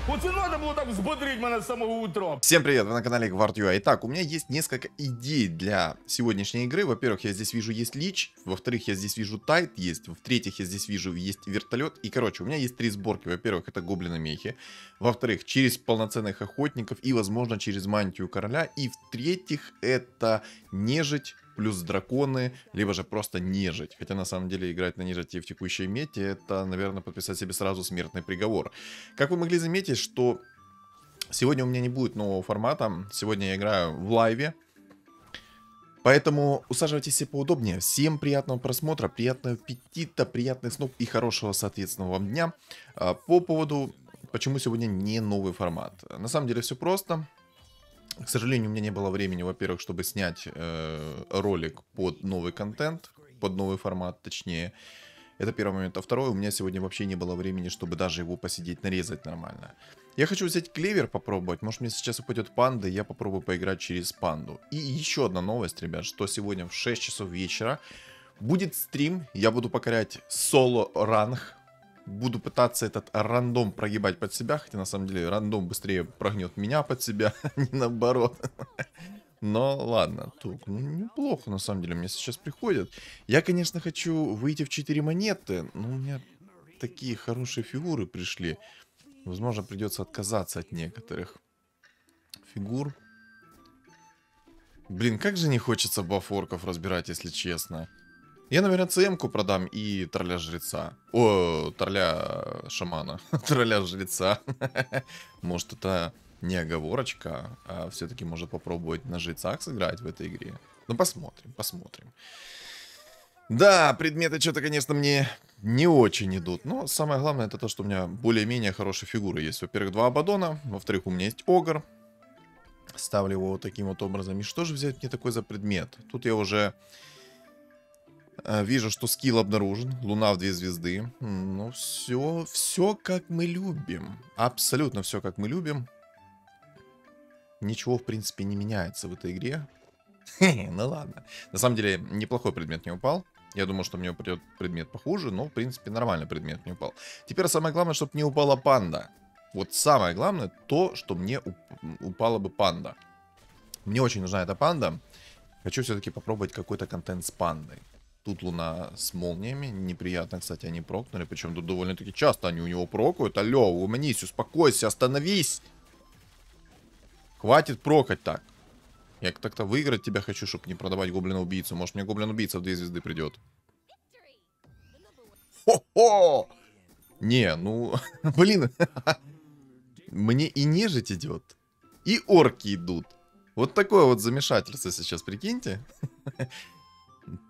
Вот и надо было так взбодрить меня с самого утра. Всем привет, вы на канале Guard.ua. Итак, у меня есть несколько идей для сегодняшней игры. Во-первых, я здесь вижу есть Лич, во-вторых, я здесь вижу Тайт есть, в-третьих, я здесь вижу есть вертолет. И, короче, у меня есть три сборки. Во-первых, это гоблины-мехи, во-вторых, через полноценных охотников и, возможно, через мантию короля. И, в-третьих, это нежить плюс драконы, либо же просто нежить. Хотя, на самом деле, играть на нежити в текущей мете, это, наверное, подписать себе сразу смертный приговор. Как вы могли заметить, что сегодня у меня не будет нового формата. Сегодня я играю в лайве. Поэтому усаживайтесь все поудобнее. Всем приятного просмотра, приятного аппетита, приятных снов и хорошего, соответственно, вам дня. По поводу, почему сегодня не новый формат. На самом деле все просто. К сожалению, у меня не было времени, во-первых, чтобы снять ролик под новый контент, под новый формат, точнее. Это первый момент. А второй, у меня сегодня вообще не было времени, чтобы даже его посидеть, нарезать нормально. Я хочу взять клевер попробовать. Может, мне сейчас упадет панда, и я попробую поиграть через панду. И еще одна новость, ребят, что сегодня в 6 часов вечера будет стрим. Я буду покорять соло-ранг. Буду пытаться этот рандом прогибать под себя. Хотя, на самом деле, рандом быстрее прогнет меня под себя, а не наоборот. Но ладно, тут неплохо на самом деле мне сейчас приходят. Я, конечно, хочу выйти в 4 монеты, но у меня такие хорошие фигуры пришли. Возможно, придется отказаться от некоторых фигур. Блин, как же не хочется бафорков разбирать, если честно. Я, наверное, ЦМ-ку продам и тролля жреца. О, тролля шамана. Тролля жреца. Может, это не оговорочка, а все-таки может попробовать на жрецах сыграть в этой игре. Ну, посмотрим, посмотрим. Да, предметы что-то, конечно, мне не очень идут. Но самое главное, это то, что у меня более-менее хорошие фигуры есть. Во-первых, 2 Абадона. Во-вторых, у меня есть Огр. Ставлю его вот таким вот образом. И что же взять мне такой за предмет? Тут я уже вижу, что скилл обнаружен. Луна в 2 звезды. Ну, все как мы любим. Абсолютно все как мы любим. Ничего, в принципе, не меняется в этой игре. Ну ладно. На самом деле, неплохой предмет не упал. Я думал, что мне упадет предмет похуже, но, в принципе, нормальный предмет не упал. Теперь самое главное, чтобы не упала панда. Вот самое главное, то, что мне упала бы панда. Мне очень нужна эта панда. Хочу все-таки попробовать какой-то контент с пандой. Тут луна с молниями. Неприятно, кстати, они прокнули. Причем тут довольно-таки часто они у него прокают. Алло, умнись, успокойся, остановись. Хватит прокать так. Я так-то выиграть тебя хочу, чтобы не продавать гоблина-убийцу. Может, мне гоблин-убийца в 2 звезды придет. Хо-хо! Не, ну, блин. Мне и нежить идет, и орки идут. Вот такое вот замешательство сейчас, прикиньте.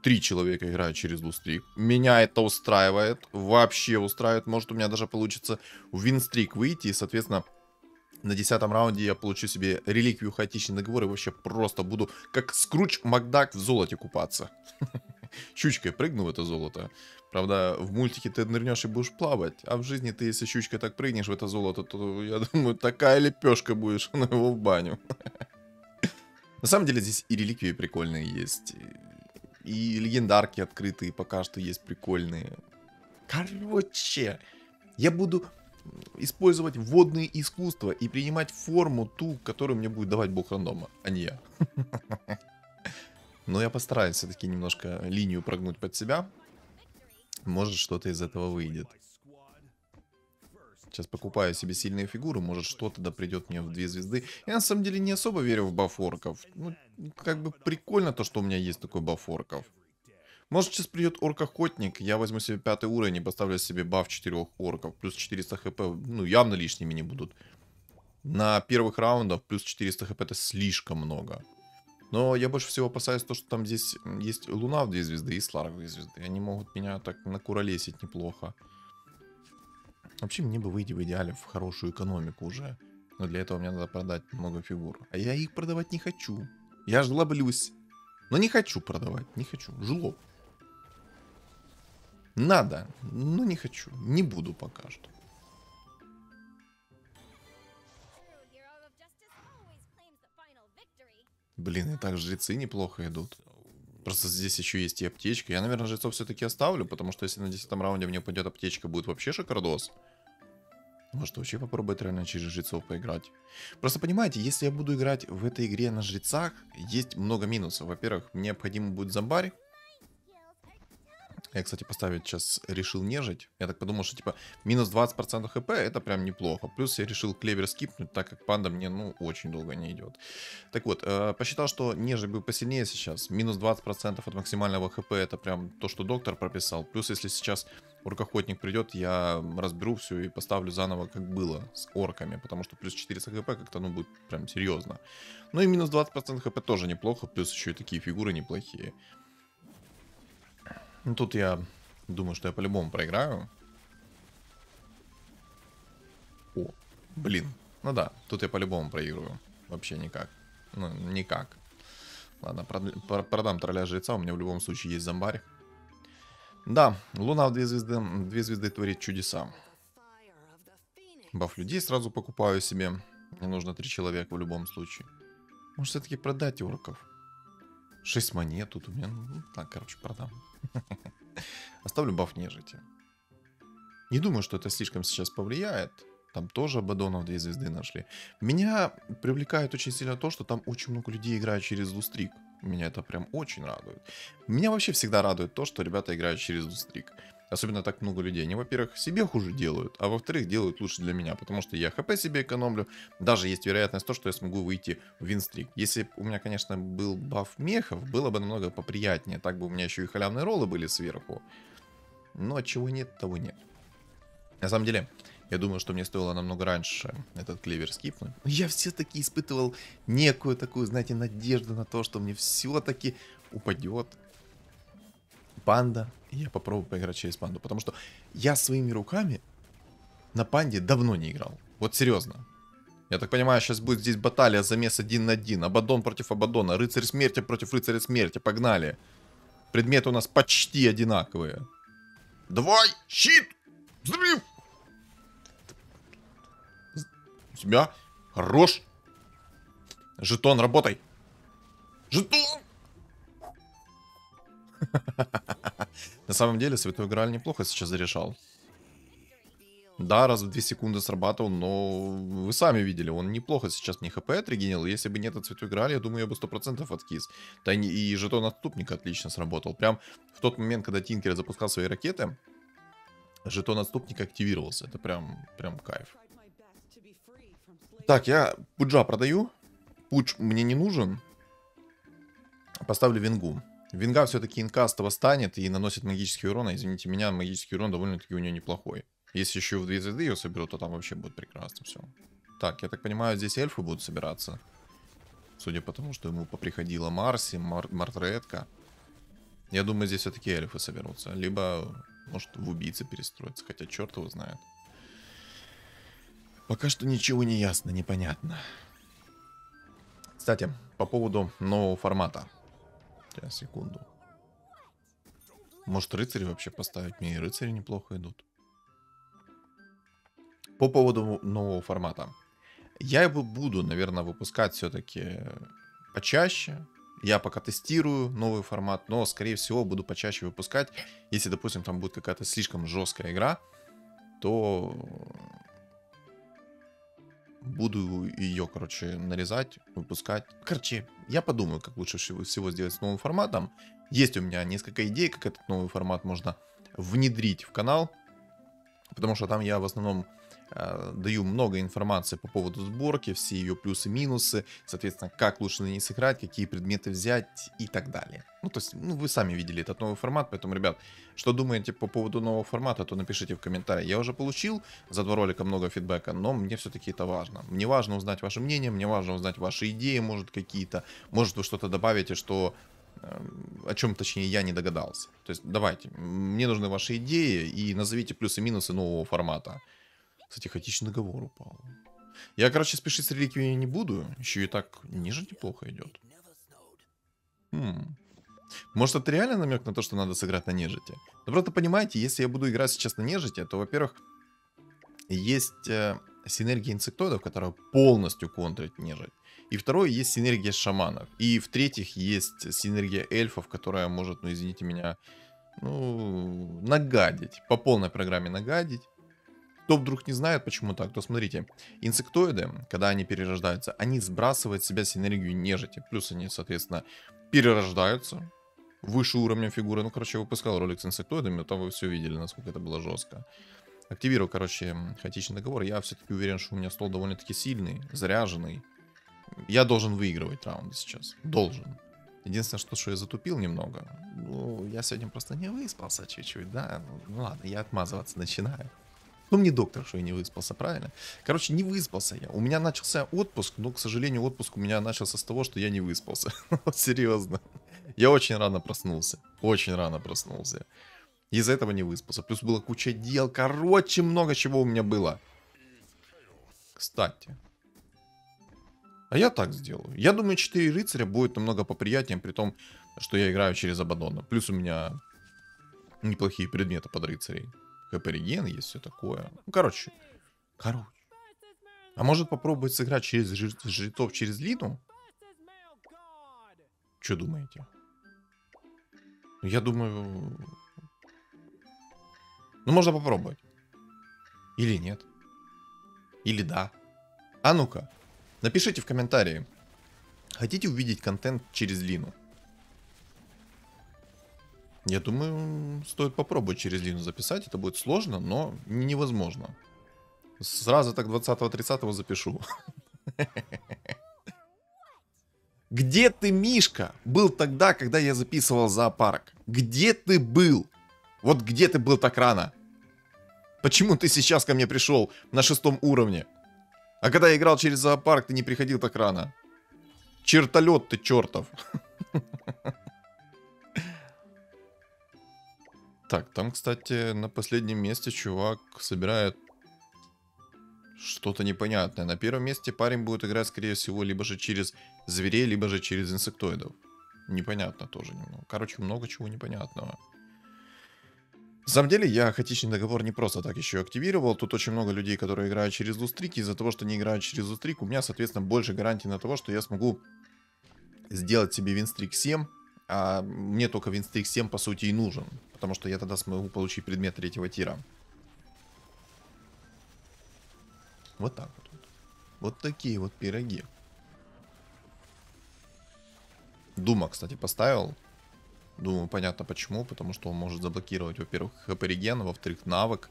3 человека играют через лустрик. Меня это устраивает. Вообще устраивает. Может, у меня даже получится в винстрик выйти. И, соответственно, на 10-м раунде я получу себе реликвию хаотичный договор. И вообще просто буду как Скрудж Макдак в золоте купаться. Щучкой прыгну в это золото. Правда, в мультике ты нырнешь и будешь плавать. А в жизни ты, если щучкой так прыгнешь в это золото, то, я думаю, такая лепешка будешь на его в баню. На самом деле, здесь и реликвии прикольные есть. И легендарки открытые пока что есть прикольные. Короче, я буду использовать водные искусства и принимать форму ту, которую мне будет давать бог рандома, а не я. Но я постараюсь все-таки немножко линию прогнуть под себя. Может, что-то из этого выйдет. Сейчас покупаю себе сильные фигуры, может, что-то да придет мне в 2 звезды. Я на самом деле не особо верю в баф орков. Ну, как бы прикольно то, что у меня есть такой баф орков. Может, сейчас придет орк-охотник, я возьму себе 5 уровень и поставлю себе баф 4 орков. Плюс 400 хп, ну, явно лишними не будут. На первых раундах плюс 400 хп это слишком много. Но я больше всего опасаюсь то, что там здесь есть луна в 2 звезды и сларк в 2 звезды. Они могут меня так накуролесить неплохо. Вообще мне бы выйти в идеале в хорошую экономику уже. Но для этого мне надо продать много фигур. А я их продавать не хочу. Я жлоблюсь. Но не хочу продавать, не хочу. Жлоб. Надо, но не хочу. Не буду пока что. Блин, и так жрецы неплохо идут. Просто здесь еще есть и аптечка. Я, наверное, жрецов все-таки оставлю, потому что если на 10-м раунде мне упадет аптечка, будет вообще шикардос. Может вообще попробовать реально через жрецов поиграть. Просто понимаете, если я буду играть в этой игре на жрецах, есть много минусов. Во-первых, мне необходимо будет зомбарь. Я, кстати, поставить сейчас решил нежить. Я так подумал, что типа минус 20% хп это прям неплохо. Плюс я решил клевер скипнуть, так как панда мне, ну, очень долго не идет. Так вот, посчитал, что нежить будет посильнее сейчас. Минус 20% от максимального хп это прям то, что доктор прописал. Плюс, если сейчас оркохотник придет, я разберу все и поставлю заново, как было с орками. Потому что плюс 400 хп как-то, ну, будет прям серьезно. Ну и минус 20% хп тоже неплохо. Плюс еще и такие фигуры неплохие. Ну, тут я думаю, что я по-любому проиграю. О, блин. Ну да, тут я по-любому проигрываю. Вообще никак. Ну, никак. Ладно, продам тролля жреца. У меня в любом случае есть зомбарь. Да, луна в 2 звезды творит чудеса. Баф людей сразу покупаю себе. Мне нужно 3 человека в любом случае. Может, все-таки продать орков? 6 монет тут у меня. Ну, так, короче, продам. Оставлю баф нежити. Не думаю, что это слишком сейчас повлияет. Там тоже Абадонов 2 звезды нашли. Меня привлекает очень сильно то, что там очень много людей играют через лустрик. Меня это прям очень радует. Меня вообще всегда радует то, что ребята играют через лустрик. Особенно так много людей. Они, во-первых, себе хуже делают, а во-вторых, делают лучше для меня. Потому что я хп себе экономлю. Даже есть вероятность то, что я смогу выйти в винстрик. Если бы у меня, конечно, был баф мехов, было бы намного поприятнее. Так бы у меня еще и халявные роллы были сверху. Но чего нет, того нет. На самом деле, я думаю, что мне стоило намного раньше этот клевер скипнуть. Но я все-таки испытывал некую такую, знаете, надежду на то, что мне все-таки упадет панда. И я попробую поиграть через панду. Потому что я своими руками на панде давно не играл. Вот серьезно. Я так понимаю, сейчас будет здесь баталия, замес 1 на 1. Абадон против Абадона. Рыцарь смерти против рыцаря смерти. Погнали. Предметы у нас почти одинаковые. Давай, щит! Взрыв! Себя. Хорош. Жетон, работай. Жетон! На самом деле, Святой Грааль неплохо сейчас зарешал. Да, раз в 2 секунды срабатывал, но вы сами видели, он неплохо сейчас мне хп отрегенил. Если бы не этот Святой Грааль, я думаю, я бы 100% откис. Да и жетон отступника отлично сработал. Прям в тот момент, когда Тинкер запускал свои ракеты, жетон отступника активировался. Это прям кайф. Так, я пуджа продаю. Пудж мне не нужен. Поставлю вингу. Винга все-таки инкастово станет и наносит магический урон. А извините меня, магический урон довольно-таки у нее неплохой. Если еще в 2 звезды ее соберу, то там вообще будет прекрасно все. Так, я так понимаю, здесь эльфы будут собираться. Судя по тому, что ему поприходила Марси, Мартретка. Я думаю, здесь все-таки эльфы соберутся. Либо, может, в убийцы перестроиться. Хотя черт его знает. Пока что ничего не ясно, непонятно. Кстати, по поводу нового формата. Сейчас, секунду. Может, рыцари вообще поставить? Мне и рыцари неплохо идут. По поводу нового формата. Я его буду, наверное, выпускать все-таки почаще. Я пока тестирую новый формат, но, скорее всего, буду почаще выпускать. Если, допустим, там будет какая-то слишком жесткая игра, то буду ее, короче, нарезать, выпускать. Короче, я подумаю, как лучше всего сделать с новым форматом. Есть у меня несколько идей, как этот новый формат можно внедрить в канал. Потому что там я в основном даю много информации по поводу сборки, все ее плюсы-минусы, соответственно, как лучше на ней сыграть, какие предметы взять и так далее. Ну, то есть, ну, вы сами видели этот новый формат, поэтому, ребят, что думаете по поводу нового формата, то напишите в комментариях. Я уже получил за 2 ролика много фидбэка, но мне все-таки это важно. Мне важно узнать ваше мнение, мне важно узнать ваши идеи, может, какие-то, может, вы что-то добавите, что о чем, точнее, я не догадался. То есть, давайте, мне нужны ваши идеи и назовите плюсы и минусы нового формата. Кстати, хаотичный договор упал. Я, короче, спешить с реликвией не буду. Еще и так ниже неплохо идет. Может, это реально намек на то, что надо сыграть на нежити? Но просто понимаете, если я буду играть сейчас на нежити, то, во-первых, есть синергия инсектоидов, которая полностью контрит нежить. И второе, есть синергия шаманов. И в-третьих, есть синергия эльфов, которая может, ну, извините меня, ну, нагадить. По полной программе нагадить. Кто вдруг не знает, почему так, то смотрите. Инсектоиды, когда они перерождаются, они сбрасывают с себя синергию нежити. Плюс они, соответственно, перерождаются выше уровня фигуры. Ну, короче, я выпускал ролик с инсектоидами, там вы все видели, насколько это было жестко. Активирую, короче, хаотичный договор. Я все-таки уверен, что у меня стол довольно-таки сильный, заряженный. Я должен выигрывать раунды сейчас. Должен. Единственное, что я затупил немного. Ну, я сегодня просто не выспался чуть-чуть, да. Ну ладно, я отмазываться начинаю. Ну, мне доктор, что я не выспался, правильно? Короче, не выспался я. У меня начался отпуск, но, к сожалению, отпуск у меня начался с того, что я не выспался. Серьезно. Я очень рано проснулся. Очень рано проснулся. Из-за этого не выспался. Плюс была куча дел. Короче, много чего у меня было. Кстати. А я так сделаю. Я думаю, 4 рыцаря будет намного поприятнее, при том, что я играю через Абаддона. Плюс у меня неплохие предметы под рыцарей. ХП-реген есть, все такое. Ну, короче. А может попробовать сыграть через жрецов через Лину? Что думаете? Я думаю... Ну, можно попробовать. Или нет. Или да. А ну-ка. Напишите в комментарии. Хотите увидеть контент через Лину? Я думаю, стоит попробовать через Лину записать. Это будет сложно, но невозможно. Сразу так 20-30 запишу. Где ты, Мишка, был тогда, когда я записывал зоопарк? Где ты был? Вот где ты был так рано? Почему ты сейчас ко мне пришел на 6 уровне? А когда я играл через зоопарк, ты не приходил так рано. Чертолет ты чертов. Так, там, кстати, на последнем месте чувак собирает что-то непонятное. На первом месте парень будет играть, скорее всего, либо же через зверей, либо же через инсектоидов. Непонятно тоже немного. Короче, много чего непонятного. На самом деле, я хаотичный договор не просто так еще активировал. Тут очень много людей, которые играют через лустрик. Из-за того, что не играют через лустрик, у меня, соответственно, больше гарантий на того, что я смогу сделать себе винстрик 7. А мне только винстрик 7, по сути, и нужен. Потому что я тогда смогу получить предмет 3-го тира. Вот так вот. Вот такие вот пироги. Дума, кстати, поставил. Думаю, понятно почему. Потому что он может заблокировать, во-первых, хп-реген, во-вторых, навык.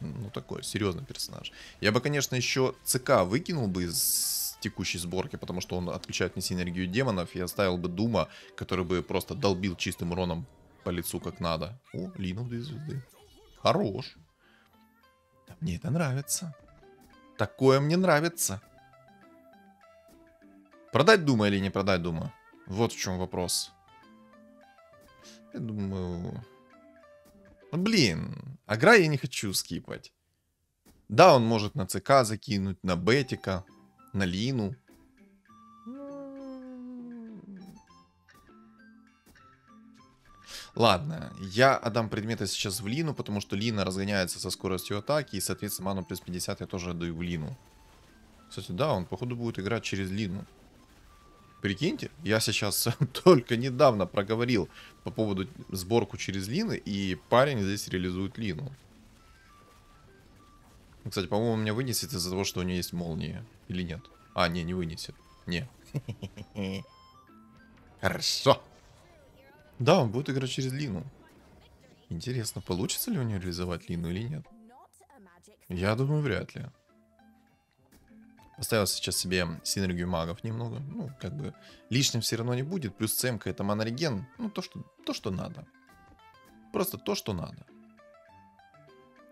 Ну, такой серьезный персонаж. Я бы, конечно, еще ЦК выкинул бы из текущей сборки, потому что он отключает мне синергию демонов. И оставил бы Дума, который бы просто долбил чистым уроном по лицу как надо. О, Лина в 2 звезды. Хорош. Мне это нравится. Такое мне нравится. Продать Дума или не продать Дума? Вот в чем вопрос. Я думаю... Ну, блин, Агра я не хочу скипать. Да, он может на ЦК закинуть, на Бетика, на Лину. Ладно, я отдам предметы сейчас в Лину, потому что Лина разгоняется со скоростью атаки, и, соответственно, ману плюс 50 я тоже отдаю в Лину. Кстати, да, он, походу, будет играть через Лину. Прикиньте, я сейчас только недавно проговорил по поводу сборку через Лины, и парень здесь реализует Лину. Кстати, по-моему, меня вынесет из-за того, что у нее есть молния. Или нет? А, не вынесет. Не. Хорошо. Да, он будет играть через Лину. Интересно, получится ли у нее реализовать Лину или нет? Я думаю, вряд ли. Поставил сейчас себе синергию магов немного. Ну, как бы лишним все равно не будет. Плюс ЦМК это манореген. Ну, то, что надо. Просто то, что надо.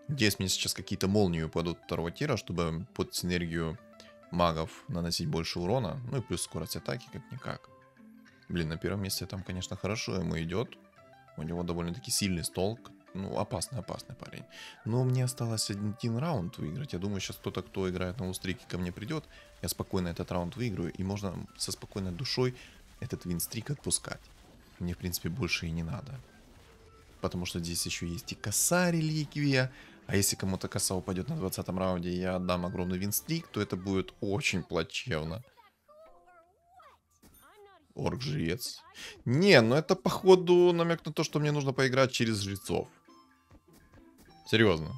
Надеюсь, мне сейчас какие-то молнии упадут 2-го тира, чтобы под синергию магов наносить больше урона. Ну и плюс скорость атаки, как-никак. Блин, на первом месте там, конечно, хорошо ему идет. У него довольно-таки сильный стол. Ну, опасный парень. Но мне осталось один раунд выиграть. Я думаю, сейчас кто играет на лустрике, ко мне придет. Я спокойно этот раунд выиграю. И можно со спокойной душой этот винстрик отпускать. Мне, в принципе, больше и не надо. Потому что здесь еще есть и коса реликвия. А если кому-то коса упадет на 20-м раунде, и я отдам огромный винстрик, то это будет очень плачевно. Орк-жрец. Не, ну это походу намек на то, что мне нужно поиграть через жрецов. Серьезно.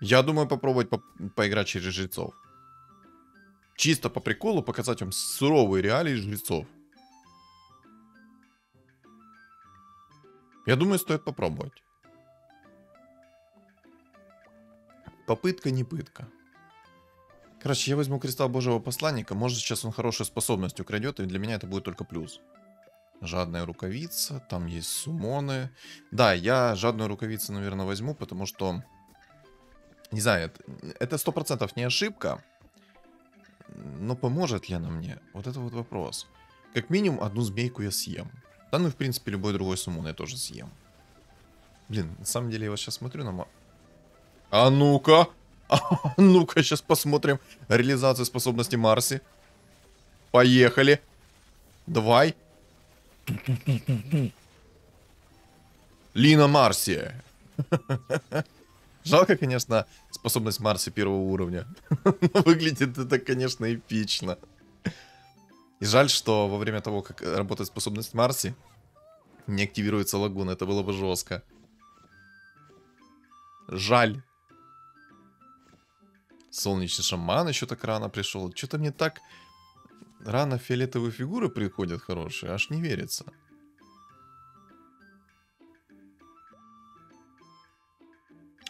Я думаю попробовать поиграть через жрецов. Чисто по приколу показать вам суровые реалии жрецов. Я думаю, стоит попробовать. Попытка не пытка. Короче, я возьму кристалл Божьего посланника. Может, сейчас он хорошую способность украдет, и для меня это будет только плюс. Жадная рукавица, там есть сумоны. Да, я жадную рукавицу, наверное, возьму, потому что... Не знаю, это 100% не ошибка. Но поможет ли она мне? Вот это вот вопрос. Как минимум, одну змейку я съем. Да, ну и в принципе, любой другой суммон я тоже съем. Блин, на самом деле я вот сейчас смотрю на... А ну-ка! А ну-ка, сейчас посмотрим реализацию способности Марси. Поехали. Давай. Лина Марси. Жалко, конечно, способность Марси первого уровня. Но выглядит это, конечно, эпично. И жаль, что во время того, как работает способность Марси, не активируется лагуна. Это было бы жестко. Жаль. Солнечный шаман еще так рано пришел. Что-то мне так рано фиолетовые фигуры приходят хорошие. Аж не верится.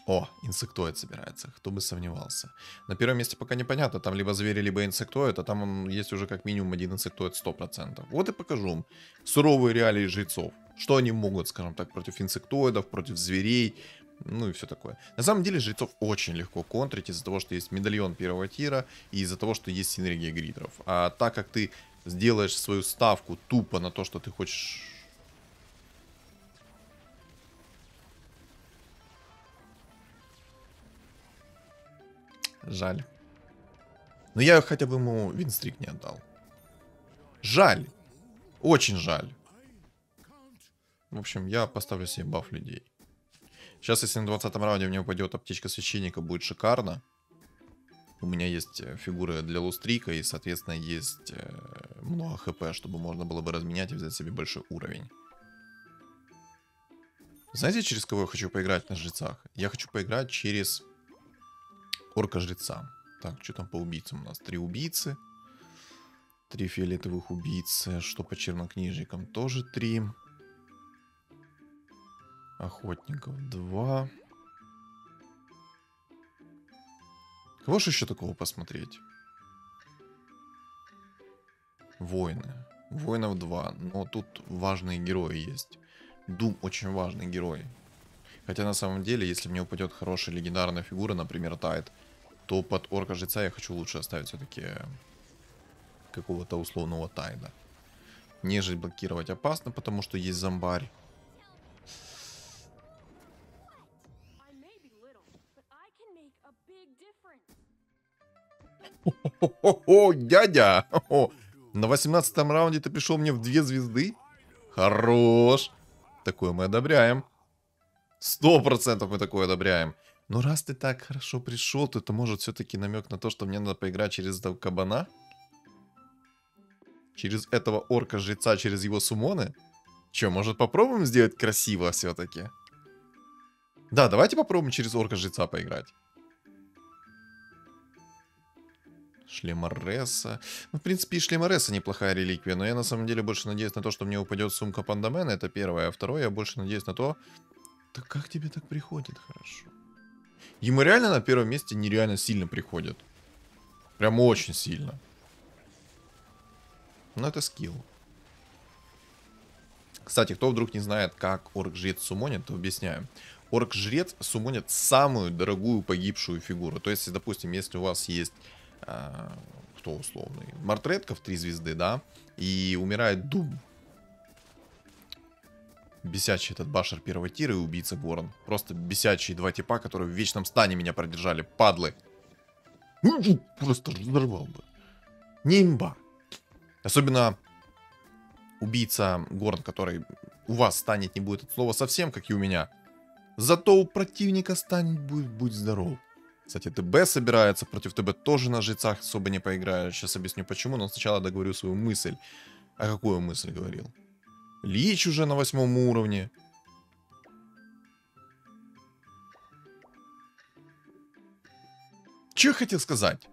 О, инсектоид собирается. Кто бы сомневался. На первом месте пока непонятно. Там либо звери, либо инсектоид. А там есть уже как минимум один инсектоид 100%. Вот и покажу вам суровые реалии жрецов. Что они могут, скажем так, против инсектоидов, против зверей. Ну и все такое. На самом деле жрецов очень легко контрить из-за того, что есть медальон первого тира и из-за того, что есть синергия гридров. А так как ты сделаешь свою ставку тупо на то, что ты хочешь... Жаль. Но я хотя бы ему винстрик не отдал. Жаль. Очень жаль. В общем, я поставлю себе баф людей. Сейчас, если на 20-м раунде мне упадет аптечка священника, будет шикарно. У меня есть фигуры для лустрика и, соответственно, есть много хп, чтобы можно было бы разменять и взять себе большой уровень. Знаете, через кого я хочу поиграть на жрецах? Я хочу поиграть через орка-жреца. Так, что там по убийцам у нас? 3 убийцы. 3 фиолетовых убийцы. Что по чернокнижникам? Тоже 3. Охотников 2. Кого же еще такого посмотреть? Воины. Воинов 2. Но тут важные герои есть. Дум очень важный герой. Хотя на самом деле, если мне упадет хорошая легендарная фигура, например, Тайд, то под орка жреца я хочу лучше оставить все-таки какого-то условного Тайда. Нежить блокировать опасно, потому что есть зомбарь. О, дядя! О, на 18-м раунде ты пришел мне в 2 звезды? Хорош! Такое мы одобряем. 100% мы такое одобряем. Но раз ты так хорошо пришел, то это может все-таки намек на то, что мне надо поиграть через этого кабана? Через этого орка-жреца, через его сумоны? Че, может попробуем сделать красиво все-таки? Да, давайте попробуем через орка-жреца поиграть. Шлемореса. Ну, в принципе, и Шлемореса неплохая реликвия, но я на самом деле больше надеюсь на то, что мне упадет сумка Пандамена, это первое. А второе, я больше надеюсь на то... Да как тебе так приходит хорошо? Ему реально на первом месте нереально сильно приходит. Прям очень сильно. Но это скилл. Кстати, кто вдруг не знает, как орк-жрец суммонит, то объясняю. Орк-жрец суммонит самую дорогую погибшую фигуру. То есть, допустим, если у вас есть... кто условный? Мартретков 3 звезды, да? И умирает Дум. Бесячий этот башер первого тира и убийца Горн. Просто бесячие 2 типа, которые в вечном стане меня продержали. Падлы. Просто разорвал бы. Не имба. Особенно убийца Горн, который у вас станет, не будет от слова совсем, как и у меня. Зато у противника станет, будь здоров. Кстати, ТБ собирается, против ТБ тоже на жрецах особо не поиграю. Сейчас объясню почему, но сначала договорю свою мысль. А какую мысль говорил? Лич уже на 8 уровне. Что я хотел сказать?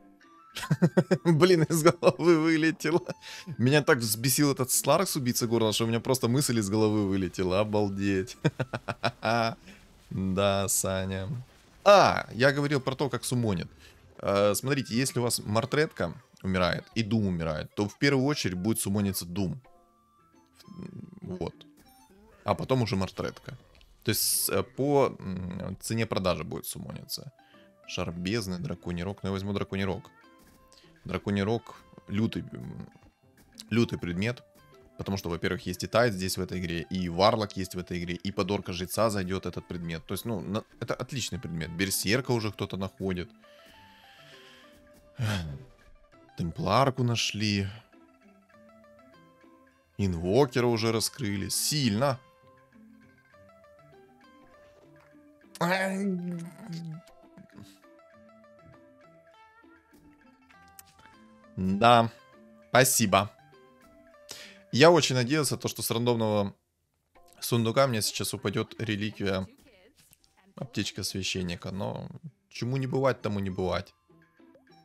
Блин, из головы вылетело. Меня так взбесил этот Сларкс, убийца горла, что у меня просто мысль из головы вылетела. Обалдеть. Да, Саня. Я говорил про то, как суммонит. Смотрите, если у вас Мартретка умирает и Дум умирает, то в первую очередь будет суммониться Дум. Вот. А потом уже Мартретка. То есть по цене продажи будет суммониться. Шар бездны, драконий рог. Но я возьму драконий рог. Драконий рог лютый предмет. Потому что, во-первых, есть и Тайт здесь в этой игре, и Варлок есть в этой игре, и подорка жреца зайдет этот предмет. То есть, ну, это отличный предмет. Берсерка уже кто-то находит. Темпларку нашли. Инвокера уже раскрыли. Сильно. Да. Спасибо. Я очень надеялся, то, что с рандомного сундука мне сейчас упадет реликвия аптечка священника. Но чему не бывать, тому не бывать.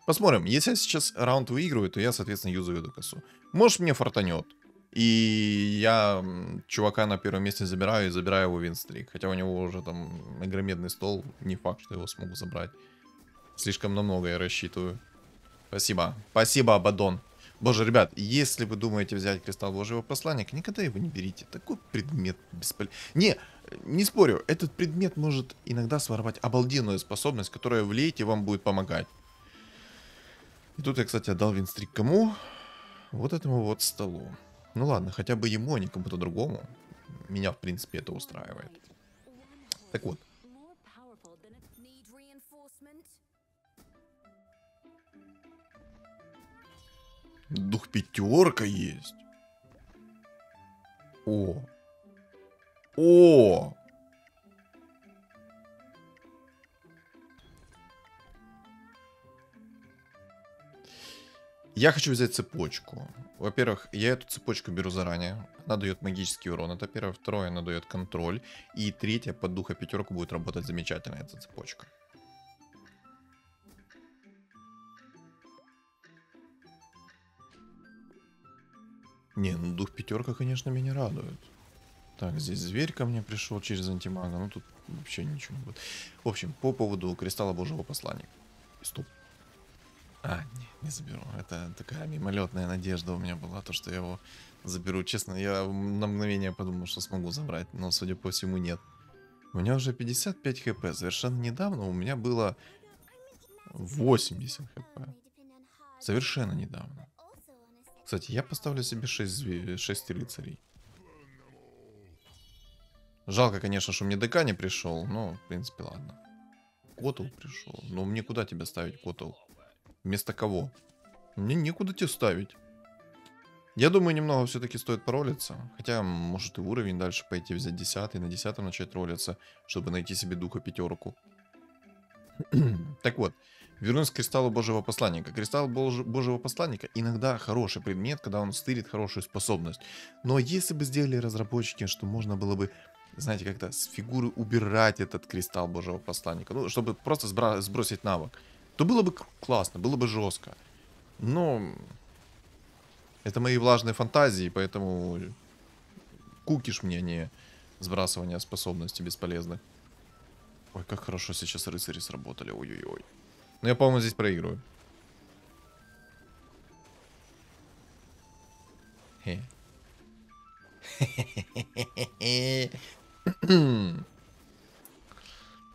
Посмотрим. Если я сейчас раунд выигрываю, то я, соответственно, юзаю эту косу. Может, мне фартанет. И я чувака на первом месте забираю и забираю его винстрик. Хотя у него уже там игромедный стол. Не факт, что его смогу забрать. Слишком на много я рассчитываю. Спасибо. Спасибо, Абадон. Боже, ребят, если вы думаете взять кристалл Божьего посланника, никогда его не берите. Такой предмет бесполезный. Не спорю, этот предмет может иногда своровать обалденную способность, которая в лейте вам будет помогать. И тут я, кстати, отдал винстрик кому? Вот этому вот столу. Ну ладно, хотя бы ему, а не кому-то другому. Меня, в принципе, это устраивает. Так вот. Дух пятерка есть. О! Я хочу взять цепочку. Во-первых, я эту цепочку беру заранее. Она дает магический урон. Это первое. Второе, она дает контроль. И третье, под духа пятерку будет работать замечательно эта цепочка. Не, ну дух пятерка, конечно, меня радует. Так, здесь зверь ко мне пришел через антимага. Ну тут вообще ничего не будет. В общем, по поводу кристалла Божьего посланника. Стоп. Не заберу. Это такая мимолетная надежда у меня была, то, что я его заберу. Честно, я на мгновение подумал, что смогу забрать, но, судя по всему, нет. У меня уже 55 хп. Совершенно недавно у меня было 80 хп. Совершенно недавно. Кстати, я поставлю себе 6 рыцарей. Жалко, конечно, что мне ДК не пришел, но, в принципе, ладно. Котл пришел. Но мне куда тебя ставить, Котл? Вместо кого? Мне некуда тебе ставить. Я думаю, немного все-таки стоит поролиться. Хотя, может и уровень дальше пойти, взять 10 на 10 начать ролиться, чтобы найти себе духа пятерку. Так вот, вернусь к кристаллу Божьего посланника. Кристалл Божьего посланника иногда хороший предмет, когда он стырит хорошую способность. Но если бы сделали разработчики, что можно было бы, знаете, как-то с фигуры убирать этот кристалл Божьего посланника, ну, чтобы просто сбросить навык, то было бы классно, было бы жестко. Но это мои влажные фантазии, поэтому кукиш мне, не сбрасывание способностей бесполезных. Ой, как хорошо сейчас рыцари сработали, ой-ой-ой. Но я, по-моему, здесь проигрываю.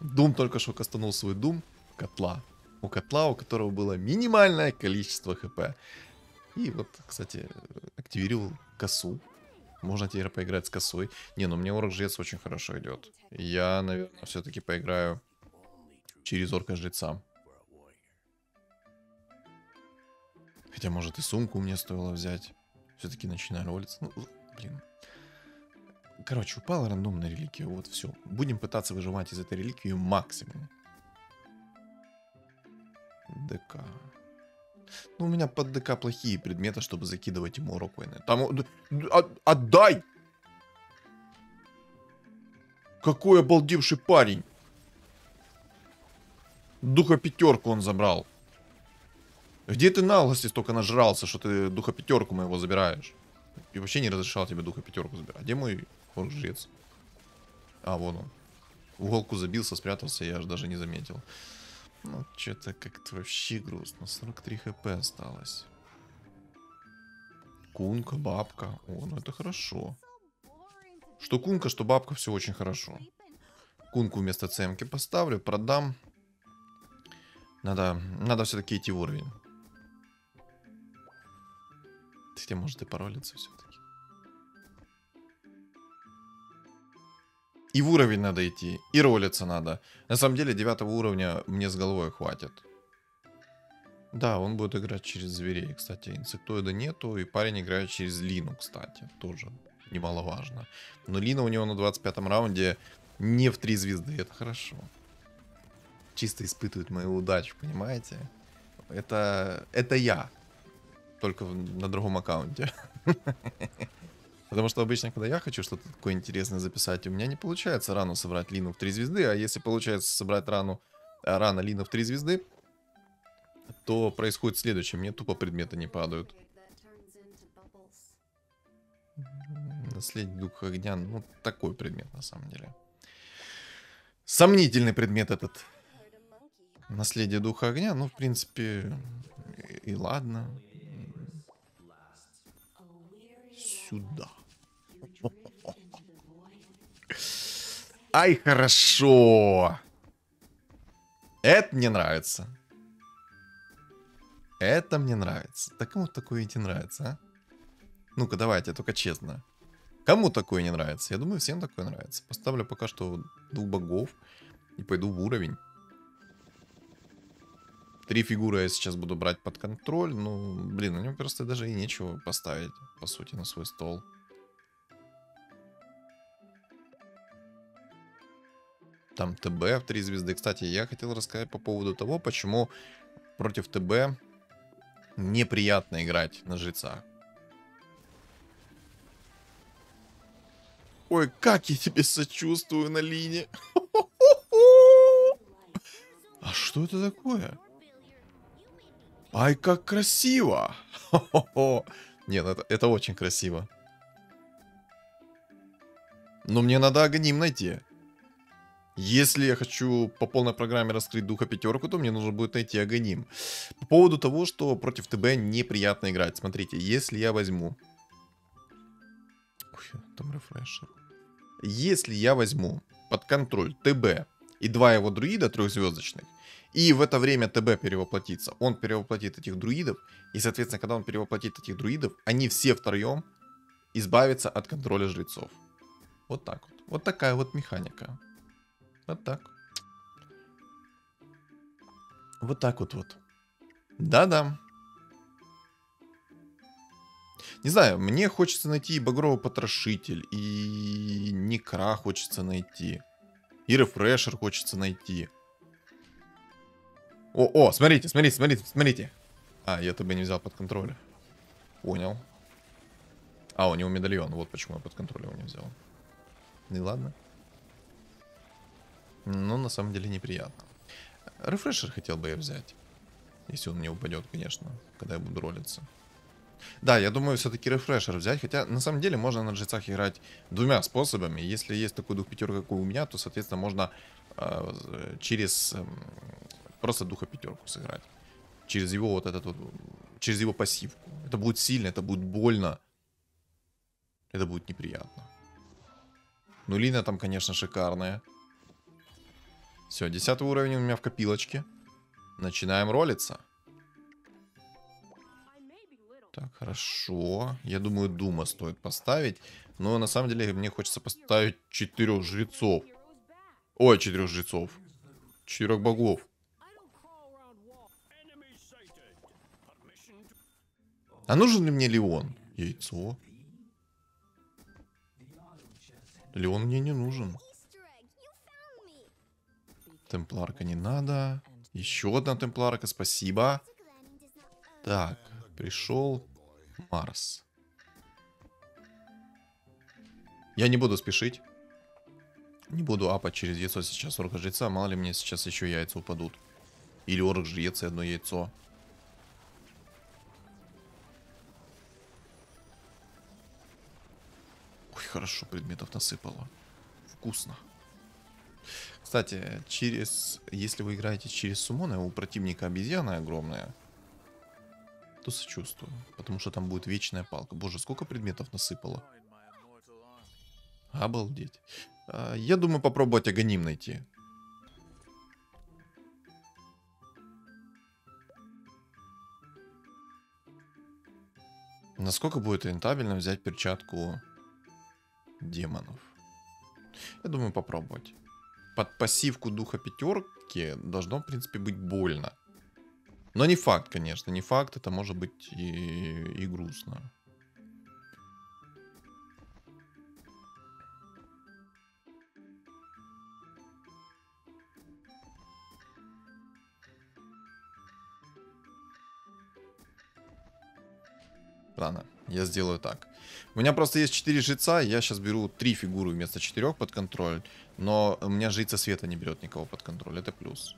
Дум только что кастанул свой дум котла. У котла, у которого было минимальное количество хп. И вот, кстати, активировал косу. Можно теперь поиграть с косой. Не, ну мне орк-жрец очень хорошо идет. Я, наверное, все-таки поиграю через орка-жреца. Хотя, может, и сумку мне стоило взять. Все-таки начинаю ролиться. Ну, блин. Короче, упала рандомная реликвия. Вот, все. Будем пытаться выжимать из этой реликвии максимум. ДК. Ну, у меня под ДК плохие предметы, чтобы закидывать ему роквейны. Там... Отдай! Какой обалдевший парень! Духа пятерку он забрал. Где ты наглости столько нажрался, что ты духа пятерку моего забираешь? И вообще не разрешал тебе духа пятерку забирать. Где мой орк-жрец? А, вон он. В уголку забился, спрятался, я аж даже не заметил. Ну, что-то как-то вообще грустно. 43 хп осталось. Кунка, бабка. О, ну это хорошо. Что кунка, что бабка, все очень хорошо. Кунку вместо цемки поставлю, продам. Надо все-таки идти в уровень. Хотя, может, и паролиться все-таки. И в уровень надо идти, и ролиться надо. На самом деле, 9 уровня мне с головой хватит. Да, он будет играть через зверей. Кстати, инсектоида нету, и парень играет через Лину, кстати. Тоже немаловажно. Но Лина у него на 25-м раунде не в 3 звезды, это хорошо. Чисто испытывает мою удачу, понимаете? Это я. Только на другом аккаунте. Потому что обычно, когда я хочу что-то такое интересное записать, у меня не получается рано собрать Лину в 3 звезды. А если получается собрать рано Лину в 3 звезды, то происходит следующее. Мне тупо предметы не падают. Наследие духа огня. Ну, такой предмет на самом деле. Сомнительный предмет этот. Наследие духа огня. Ну, в принципе, и ладно. Сюда. Ай, хорошо. Это мне нравится. Это мне нравится. Да кому такое не нравится, а? Ну-ка, давайте, только честно. Кому такое не нравится? Я думаю, всем такое нравится. Поставлю пока что 2 богов и пойду в уровень. 3 фигуры я сейчас буду брать под контроль. Ну, блин, на нем просто даже и нечего поставить, по сути, на свой стол. Там ТБ в 3 звезды. Кстати, я хотел рассказать по поводу того, почему против ТБ неприятно играть на жрецах. Ой, как я тебе сочувствую на линии. А что это такое? Ай, как красиво! Нет, это очень красиво. Но мне надо агоним найти. Если я хочу по полной программе раскрыть духа пятерку, то мне нужно будет найти агоним. По поводу того, что против ТБ неприятно играть. Смотрите, если я возьму... Ой, там рефрешер. Если я возьму под контроль ТБ и 2 его друида 3-звездочных, и в это время ТБ перевоплотится, он перевоплотит этих друидов, и, соответственно, когда он перевоплотит этих друидов, они все втроем избавятся от контроля жрецов. Вот так вот. Вот такая вот механика. Вот так. Вот так вот вот. Да-да. Не знаю, мне хочется найти и Багровый Потрошитель, и Некра хочется найти. И Рефрешер хочется найти. О, смотрите, смотрите, смотрите, смотрите. А, я ТБ не взял под контроль. Понял. А, у него медальон, вот почему я под контроль его не взял. Ну и ладно. Но на самом деле неприятно. Рефрешер хотел бы я взять. Если он мне упадет, конечно, когда я буду ролиться. Да, я думаю, все-таки рефрешер взять. Хотя, на самом деле, можно на джетсах играть 2 способами. Если есть такой дух пятерка, как у меня, то, соответственно, можно через просто духа пятерку сыграть. Через его вот этот вот, через его пассивку. Это будет сильно, это будет больно. Это будет неприятно. Ну, Лина там, конечно, шикарная. Все, 10 уровень у меня в копилочке. Начинаем ролиться. Так, хорошо. Я думаю, Дума стоит поставить. Но на самом деле мне хочется поставить 4 жрецов. Ой, 4 жрецов. 4 богов. А нужен ли мне Леон? Яйцо. Леон мне не нужен. Темпларка не надо. Еще одна темпларка, спасибо. Так, пришел Марс. Я не буду спешить. Не буду апать через яйцо сейчас орка-жреца. Мало ли мне сейчас еще яйца упадут. Или орк-жрец и одно яйцо. хорошо предметов насыпало. Вкусно. Кстати, если вы играете через суммона, а у противника обезьяна огромная, то сочувствую. Потому что там будет вечная палка. Боже, сколько предметов насыпало. Обалдеть. Я думаю попробовать агоним найти. Насколько будет рентабельно взять перчатку демонов? Я думаю попробовать. Под пассивку духа пятерки должно, в принципе, быть больно. Но не факт, конечно. Не факт. Это может быть и грустно. Ладно, я сделаю так. У меня просто есть 4 жреца, я сейчас беру 3 фигуры вместо 4 под контроль. Но у меня жрица света не берет никого под контроль, это плюс.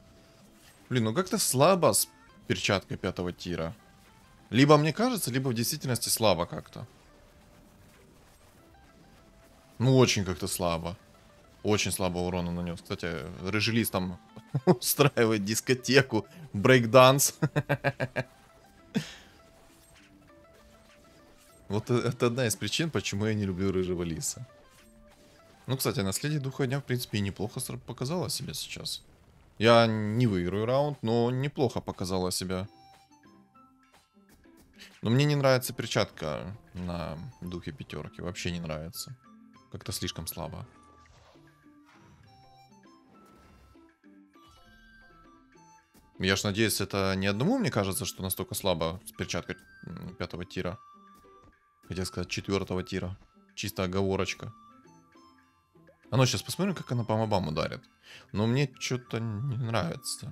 Блин, ну как-то слабо с перчаткой 5-го тира. Либо мне кажется, либо в действительности слабо как-то. Ну очень как-то слабо. Очень слабо урона нанес. Кстати, Рыжелис там устраивает дискотеку, брейкданс. Вот это одна из причин, почему я не люблю Рыжего Лиса. Ну, кстати, наследие Духа Дня, в принципе, и неплохо показало себя сейчас. Я не выиграю раунд, но неплохо показала себя. Но мне не нравится перчатка на Духе Пятерки. Вообще не нравится. Как-то слишком слабо. Я ж надеюсь, это не одному мне кажется, что настолько слабо с перчаткой 5-го тира. Хотел сказать 4-го тира. Чисто оговорочка. А ну, сейчас посмотрим, как она по мобам ударит. Но мне что-то не нравится.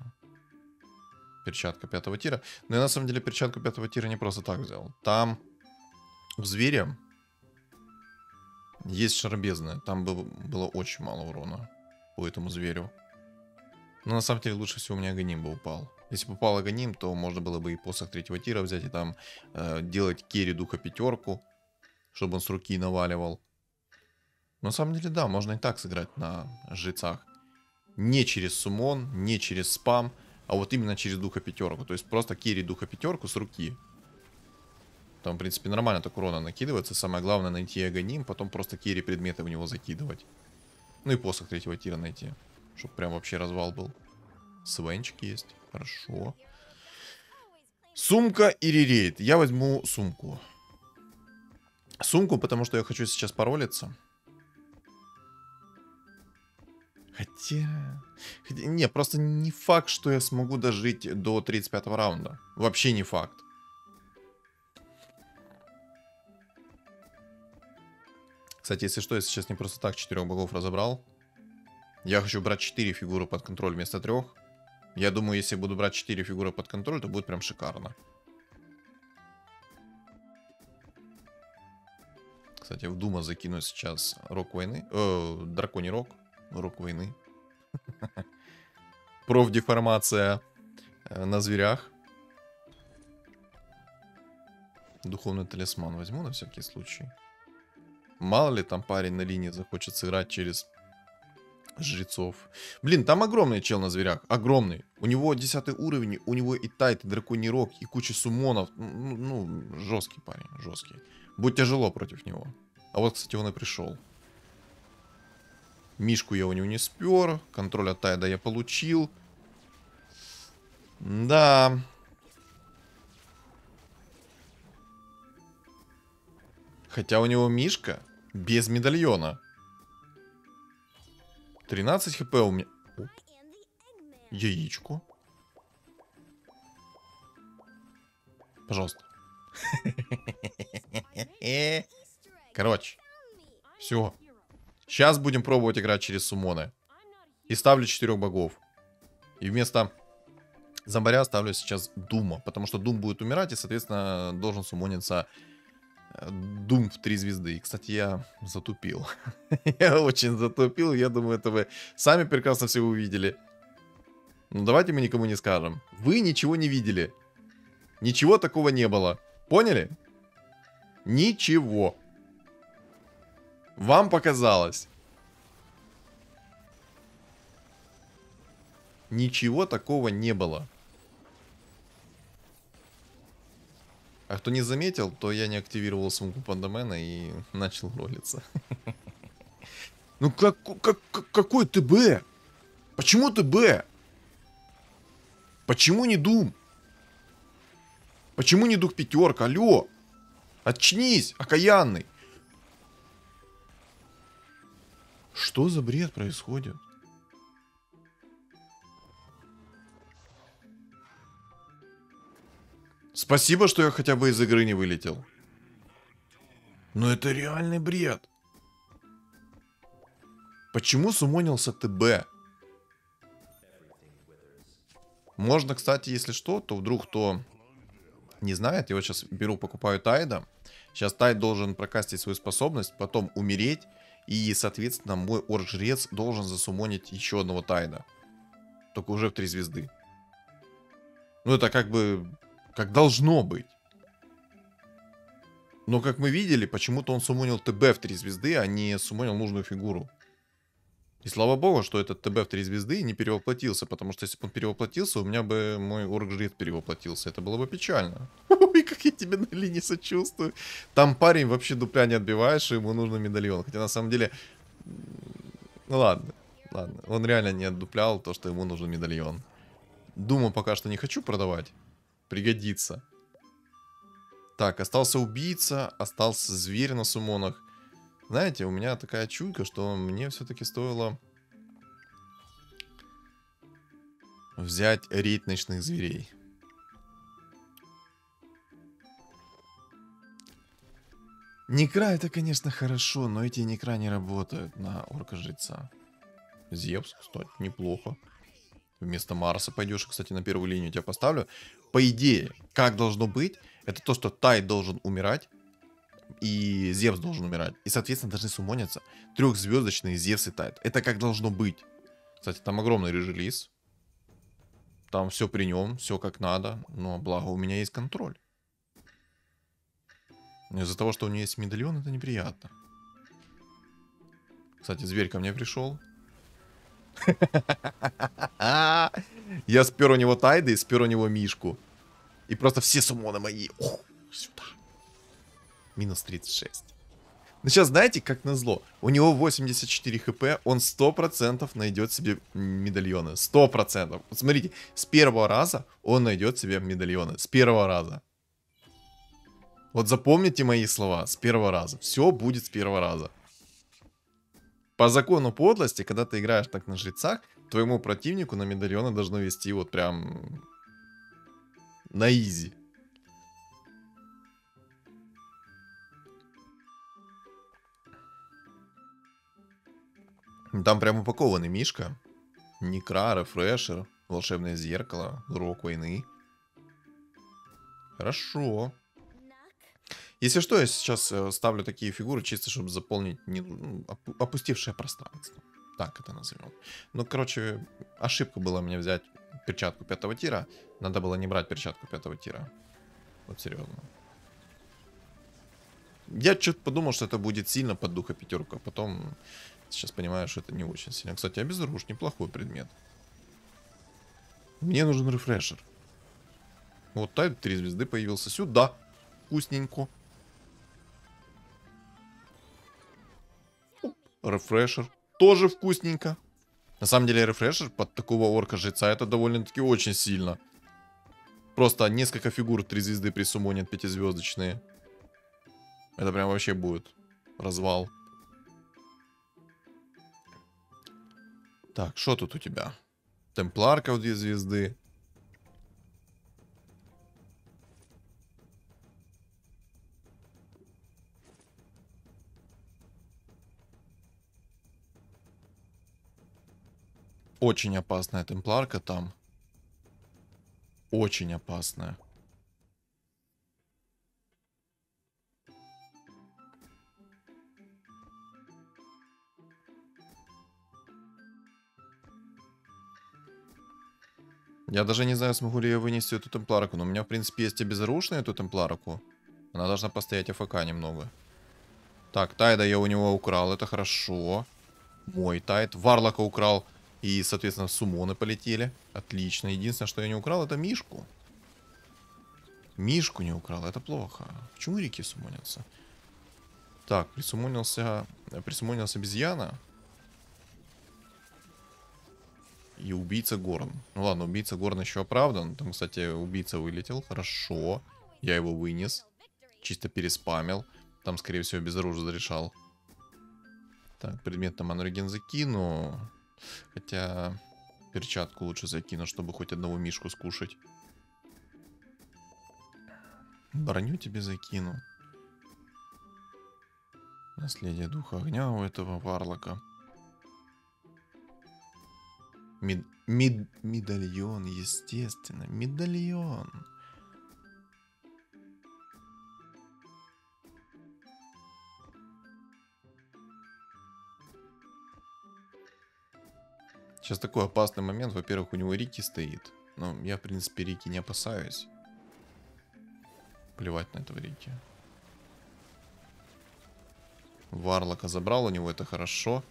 Перчатка 5-го тира. Но я на самом деле перчатку 5-го тира не просто так взял. Там у зверя есть шарбезная. Там было очень мало урона по этому зверю. Но на самом деле лучше всего у меня агоним бы упал. Если бы упал агоним, то можно было бы и посох 3-го тира взять и там делать керри Духа Пятерку, чтобы он с руки наваливал. На самом деле, да, можно и так сыграть на жрецах. Не через суммон, не через спам, а вот именно через Духа Пятерку. То есть просто керри Духа Пятерку с руки. Там, в принципе, нормально так урона накидывается. Самое главное найти агоним, потом просто керри предметы в него закидывать. Ну и посох 3-го тира найти. Чтобы прям вообще развал был. Свенчик есть. Хорошо. Сумка и ререйд. Я возьму сумку. Сумку, потому что я хочу сейчас паролиться. Хотя... Не, просто не факт, что я смогу дожить до 35-го раунда. Вообще не факт. Кстати, если что, я сейчас не просто так 4 богов разобрал. Я хочу брать 4 фигуры под контроль вместо 3. Я думаю, если я буду брать 4 фигуры под контроль, то будет прям шикарно. Кстати, в Дума закину сейчас рок войны. Драконий рок. Рок войны. Профдеформация на зверях. Духовный талисман возьму на всякий случай. Мало ли там парень на линии захочет сыграть через жрецов. Блин, там огромный чел на зверях. Огромный. У него 10 уровень, у него и тайт, и драконий рог, и куча суммонов. Ну, жесткий парень, жесткий. Будет тяжело против него. А вот, кстати, он и пришел. Мишку я у него не спер. Контроль от Тайда я получил. Да. Хотя у него Мишка без медальона. 13 хп у меня. Оп. Яичко. Пожалуйста. Короче. Все. Сейчас будем пробовать играть через суммоны. И ставлю 4 богов. И вместо зомбаря ставлю сейчас Дума. Потому что Дум будет умирать, и, соответственно, должен суммониться Дум в 3 звезды. И, кстати, я затупил. Я очень затупил. Я думаю, это вы сами прекрасно все увидели. Ну, давайте мы никому не скажем. Вы ничего не видели. Ничего такого не было. Поняли? Ничего. Вам показалось? Ничего такого не было. А кто не заметил, то я не активировал сумку пандамена и начал ролиться. Ну какой ТБ? Почему ТБ? Почему не Дум? Почему не Дух пятерка? Алло! Очнись, окаянный! Что за бред происходит? Спасибо, что я хотя бы из игры не вылетел. Но это реальный бред. Почему сумонился ТБ? Можно, кстати, если что, то вдруг кто не знает, я вот сейчас беру, покупаю Тайда. Сейчас Тайд должен прокастить свою способность, потом умереть. И, соответственно, мой орк-жрец должен засумонить еще одного Тайда. Только уже в 3 звезды. Ну, это как бы... Как должно быть. Но, как мы видели, почему-то он суммонил ТБ в 3 звезды, а не суммонил нужную фигуру. И слава богу, что этот ТБ в 3 звезды не перевоплотился, потому что если бы он перевоплотился, у меня бы мой орк-жрец перевоплотился. Это было бы печально. Ой, как я тебе на линии сочувствую. Там парень вообще дупля не отбиваешь, и ему нужно медальон. Хотя на самом деле... Ну ладно, ладно. Он реально не отдуплял то, что ему нужен медальон. Думаю, пока что не хочу продавать. Пригодится. Так, остался убийца, остался зверь на суммонах. Знаете, у меня такая чуйка, что мне все-таки стоило взять рейд ночных зверей. Некра это, конечно, хорошо, но эти некра не работают на орка-жреца. Зевс, кстати, неплохо. Вместо Марса пойдешь, кстати, на первую линию тебя поставлю. По идее, как должно быть, это то, что Тай должен умирать, и Зевс должен умирать. И, соответственно, должны суммониться 3-звездочные Зевс и Тайд. Это как должно быть. Кстати, там огромный режелиз. Там все при нем, все как надо. Но, благо, у меня есть контроль. Из-за того, что у нее есть медальон, это неприятно. Кстати, зверь ко мне пришел. Я спер у него Тайда и спер у него Мишку. И просто все суммоны мои. Ох, сюда. Минус 36. Ну сейчас, знаете, как назло. У него 84 хп, он 100% найдет себе медальоны. 100%. Вот смотрите, с первого раза он найдет себе медальоны. С первого раза. Вот запомните мои слова. С первого раза. Все будет с первого раза. По закону подлости, когда ты играешь так на жрецах, твоему противнику на медальоны должно вести вот прям на изи. Там прям упакованный Мишка. Некра, рефрешер, волшебное зеркало, урок войны. Хорошо. Если что, я сейчас ставлю такие фигуры, чисто чтобы заполнить опустевшее пространство. Так это назовем. Ну, короче, ошибка была мне взять перчатку 5-го тира. Надо было не брать перчатку 5-го тира. Вот серьезно. Я что-то подумал, что это будет сильно под духа пятерку, а потом сейчас понимаю, что это не очень сильно. Кстати, обезоружь, неплохой предмет. Мне нужен рефрешер. Вот Тайд 3 звезды появился. Сюда. Вкусненько. Рефрешер. Тоже вкусненько. На самом деле рефрешер под такого орка-жреца это довольно-таки очень сильно. Просто несколько фигур 3 звезды присумонят 5-звездочные. Это прям вообще будет развал. Так, что тут у тебя? Темпларка в 2 звезды. Очень опасная темпларка там. Очень опасная. Я даже не знаю, смогу ли я вынести эту темпларку. Но у меня, в принципе, есть обезоруженная эту темпларку. Она должна постоять АФК немного. Так, Тайда я у него украл, это хорошо. Мой Тайд. Варлока украл. И, соответственно, суммоны полетели. Отлично. Единственное, что я не украл, это Мишку. Мишку не украл, это плохо. Почему Рики суммонятся? Так, присуммонился обезьяна. И убийца Горн. Ну ладно, убийца Горн еще оправдан. Там, кстати, убийца вылетел. Хорошо. Я его вынес. Чисто переспамил. Там, скорее всего, без оружия зарешал. Так, предмет на манурген закину. Хотя перчатку лучше закину, чтобы хоть одного мишку скушать. Броню тебе закину. Наследие духа огня у этого варлока. Медальон, естественно. Медальон. Сейчас такой опасный момент. Во-первых, у него Рики стоит. Но я, в принципе, Рики не опасаюсь. Плевать на этого Рики. Варлока забрал, у него это хорошо.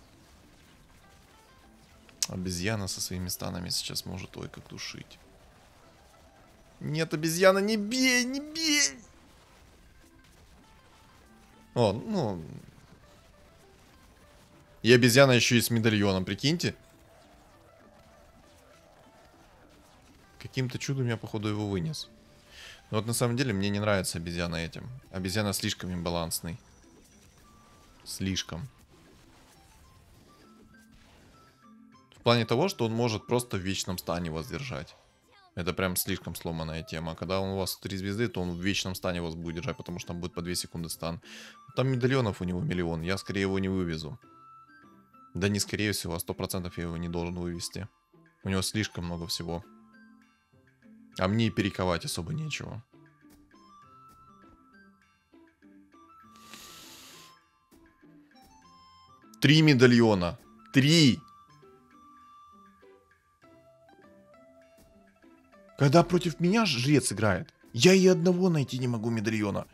Обезьяна со своими станами сейчас может, ой, как душить. Нет, обезьяна, не бей, не бей! О, ну... И обезьяна еще и с медальоном, прикиньте. Каким-то чудом я, походу, его вынес. Но вот на самом деле мне не нравится обезьяна этим. Обезьяна слишком имбалансный. Слишком. В плане того, что он может просто в вечном стане вас держать. Это прям слишком сломанная тема. Когда он у вас 3 звезды, то он в вечном стане вас будет держать, потому что там будет по 2 секунды стан. Там медальонов у него миллион. Я скорее его не вывезу. Да не скорее всего, а 100% я его не должен вывести. У него слишком много всего. А мне и перековать особо нечего. Три медальона. 3! Когда против меня жрец играет, я и одного найти не могу медальона.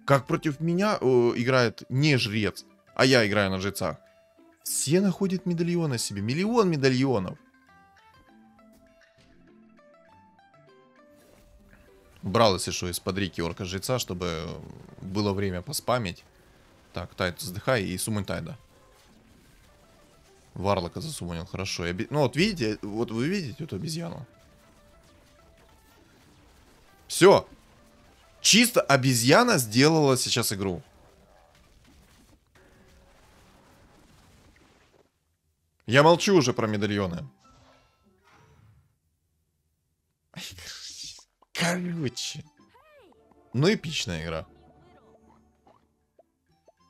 Как против меня играет не жрец, а я играю на жрецах. Все находят медальоны себе. Миллион медальонов. Брал, если что, из-под Рики орка жреца, чтобы было время поспамить. Так, Тайд, вздыхай и суммон Тайда. Варлока засуммонил, хорошо. Ну вот видите, вот вы видите эту обезьяну? Все. Чисто обезьяна сделала сейчас игру. Я молчу уже про медальоны. Короче. Ну, эпичная игра.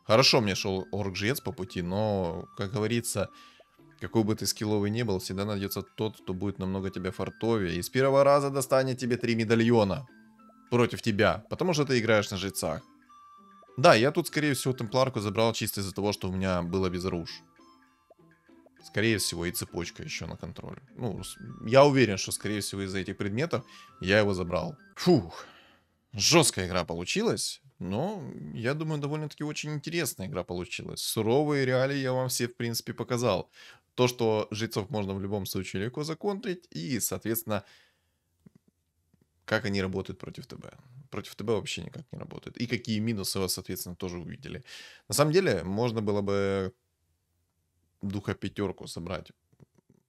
Хорошо мне шел орк-жрец по пути, но, как говорится, какой бы ты скилловый ни был, всегда найдется тот, кто будет намного тебя фартовее. И с первого раза достанет тебе 3 медальона против тебя, потому что ты играешь на жрецах. Да, я тут, скорее всего, темпларку забрал чисто из-за того, что у меня было без руж. Скорее всего, и цепочка еще на контроль. Ну, я уверен, что, скорее всего, из-за этих предметов я его забрал. Фух. Жесткая игра получилась. Но, я думаю, довольно-таки очень интересная игра получилась. Суровые реалии я вам все, в принципе, показал. То, что жрецов можно в любом случае легко законтрить. И, соответственно, как они работают против ТБ. Против ТБ вообще никак не работают. И какие минусы вы, соответственно, тоже увидели. На самом деле, можно было бы духа пятерку собрать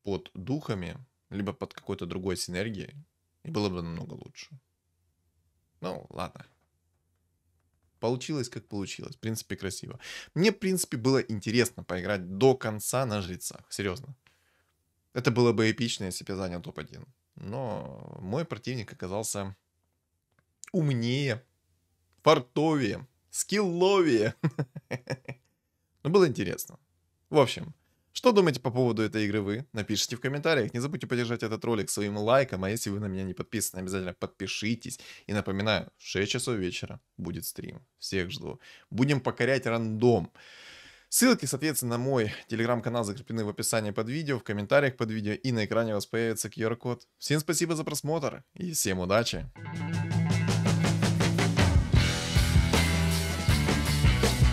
под духами, либо под какой-то другой синергией, и было бы намного лучше. Ну, ладно. Получилось, как получилось. В принципе, красиво. Мне, в принципе, было интересно поиграть до конца на жрецах. Серьезно. Это было бы эпично, если бы я занял топ-1. Но мой противник оказался умнее, фартовее, скилловее. Но было интересно. В общем, что думаете по поводу этой игры вы? Напишите в комментариях. Не забудьте поддержать этот ролик своим лайком. А если вы на меня не подписаны, обязательно подпишитесь. И напоминаю, в 6 часов вечера будет стрим. Всех жду. Будем покорять рандом. Ссылки, соответственно, на мой телеграм-канал закреплены в описании под видео, в комментариях под видео. И на экране у вас появится QR-код. Всем спасибо за просмотр. И всем удачи.